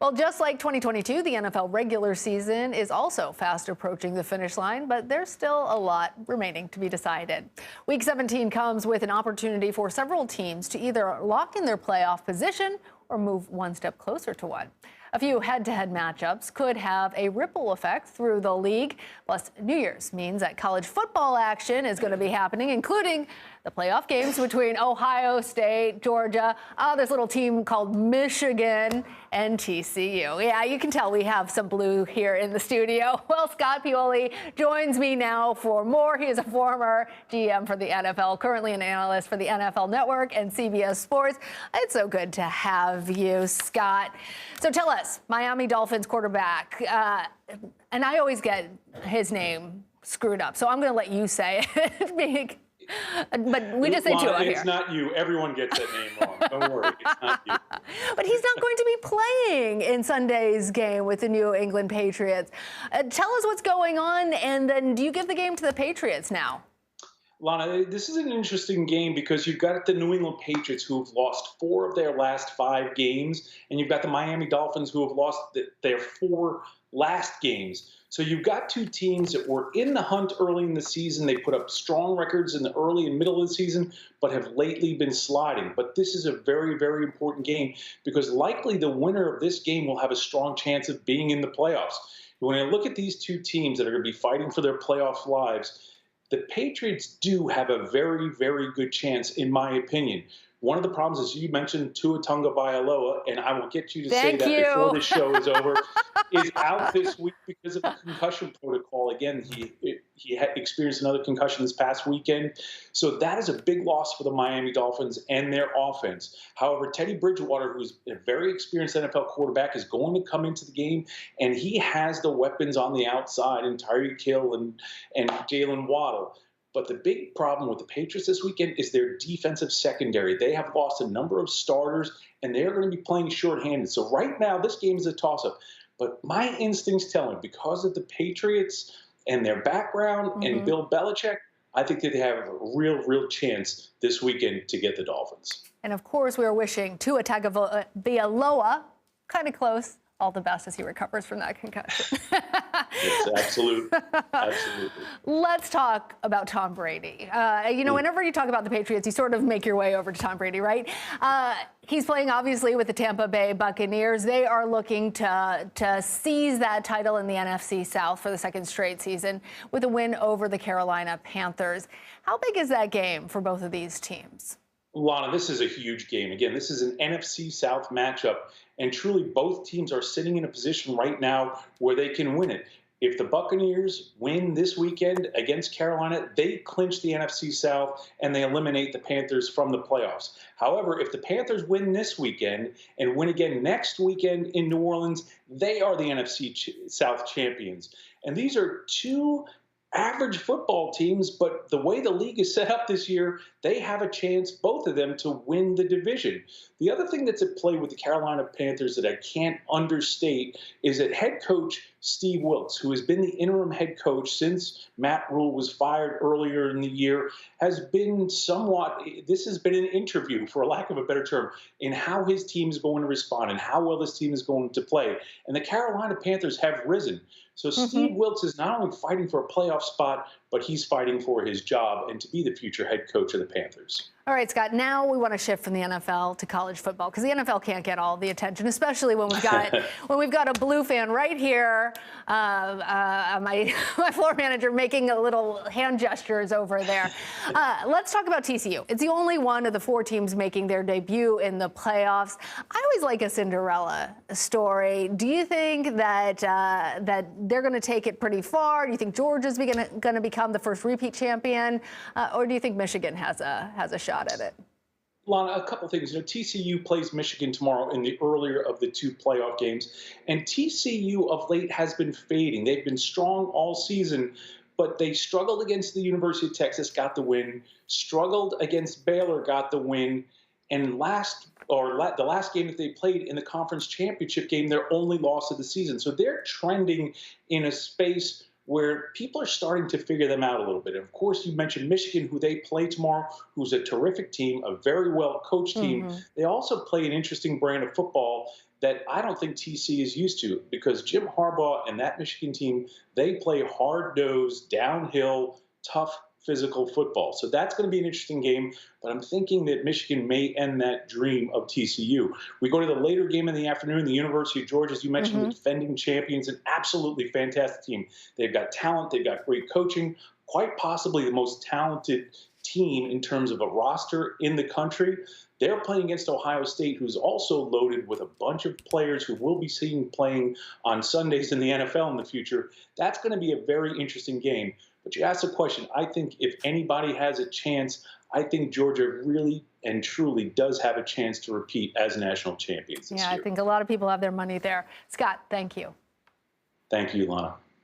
Well, just like 2022, the NFL regular season is also fast approaching the finish line, but there's still a lot remaining to be decided. Week 17 comes with an opportunity for several teams to either lock in their playoff position or move one step closer to one. A few head-to-head matchups could have a ripple effect through the league. Plus, New Year's means that college football action is going to be happening, including the playoff games between Ohio State, Georgia, this little team called Michigan, and TCU. Yeah, you can tell we have some blue here in the studio. Well, Scott Pioli joins me now for more. He is a former GM for the NFL, currently an analyst for the NFL Network and CBS Sports. It's so good to have you, Scott. So tell us, Miami Dolphins quarterback, and I always get his name screwed up, so I'm going to let you say it. But we just say Tua here. It's not you. Everyone gets that name wrong. Don't worry. It's not you. But he's not going to be playing in Sunday's game with the New England Patriots. Tell us what's going on, and then do you give the game to the Patriots now? Lana, this is an interesting game because you've got the New England Patriots who have lost 4 of their last 5 games, and you've got the Miami Dolphins who have lost their 4 last games. So you've got 2 teams that were in the hunt early in the season. They put up strong records in the early and middle of the season, but have lately been sliding. But this is a very, very important game because likely the winner of this game will have a strong chance of being in the playoffs. When I look at these 2 teams that are going to be fighting for their playoff lives, the Patriots do have a very, very good chance, in my opinion. One of the problems is you mentioned Tua Tagovailoa, and I will get you to say that before the show is over, is out this week because of the concussion protocol. Again, he had experienced another concussion this past weekend. So that is a big loss for the Miami Dolphins and their offense. However, Teddy Bridgewater, who's a very experienced NFL quarterback, is going to come into the game, and he has the weapons on the outside in Tyreek Hill and Jalen Waddle. But the big problem with the Patriots this weekend is their defensive secondary. They have lost a number of starters, and they're going to be playing shorthanded. So right now, this game is a toss-up. But my instincts tell me, because of the Patriots and their background and Bill Belichick, I think that they have a real chance this weekend to get the Dolphins. And, of course, we are wishing Tua Tagovailoa, kind of close, all the best as he recovers from that concussion. Yes, absolutely. Let's talk about Tom Brady. Whenever you talk about the Patriots, you sort of make your way over to Tom Brady, right? He's playing, obviously, with the Tampa Bay Buccaneers. They are looking to seize that title in the NFC South for the 2nd straight season with a win over the Carolina Panthers. How big is that game for both of these teams? Lana, this is a huge game. Again, this is an NFC South matchup, and truly both teams are sitting in a position right now where they can win it. If the Buccaneers win this weekend against Carolina, they clinch the NFC South and they eliminate the Panthers from the playoffs. However, if the Panthers win this weekend and win again next weekend in New Orleans, they are the NFC South champions. And these are 2 average football teams, but the way the league is set up this year, they have a chance, both of them, to win the division. The other thing that's at play with the Carolina Panthers that I can't understate is that head coach Steve Wilks, who has been the interim head coach since Matt Rule was fired earlier in the year, has been this has been an interview, for lack of a better term, in how his team is going to respond and how well this team is going to play. And the Carolina Panthers have risen. So Steve Wilks is not only fighting for a playoff spot, but he's fighting for his job and to be the future head coach of the Panthers. All right, Scott, now we want to shift from the NFL to college football because the NFL can't get all the attention, especially when we've got a Blue fan right here, my floor manager making a little hand gestures over there. Let's talk about TCU. It's the only one of the 4 teams making their debut in the playoffs. I always like a Cinderella story. Do you think that they're going to take it pretty far? Do you think Georgia's going to become the first repeat champion, or do you think Michigan has a shot at it? Lana, a couple things. TCU plays Michigan tomorrow in the earlier of the 2 playoff games, and TCU of late has been fading. They've been strong all season, but they struggled against the University of Texas, got the win, struggled against Baylor, got the win, and the last game that they played in the conference championship game, their only loss of the season. So they're trending in a space where people are starting to figure them out a little bit. And of course, you mentioned Michigan, who they play tomorrow, who's a terrific team, a very well-coached team. They also play an interesting brand of football that I don't think TC is used to, because Jim Harbaugh and that Michigan team, they play hard-nosed, downhill, tough, physical football. So that's going to be an interesting game, but I'm thinking that Michigan may end that dream of TCU. We go to the later game in the afternoon, the University of Georgia, as you mentioned, the defending champions, an absolutely fantastic team. They've got talent, they've got great coaching, quite possibly the most talented team in terms of a roster in the country. They're playing against Ohio State, who's also loaded with a bunch of players who we'll be seeing playing on Sundays in the NFL in the future. That's going to be a very interesting game. But you asked a question. I think if anybody has a chance, I think Georgia really and truly does have a chance to repeat as national champions this year. I think a lot of people have their money there. Scott, thank you. Thank you, Lana.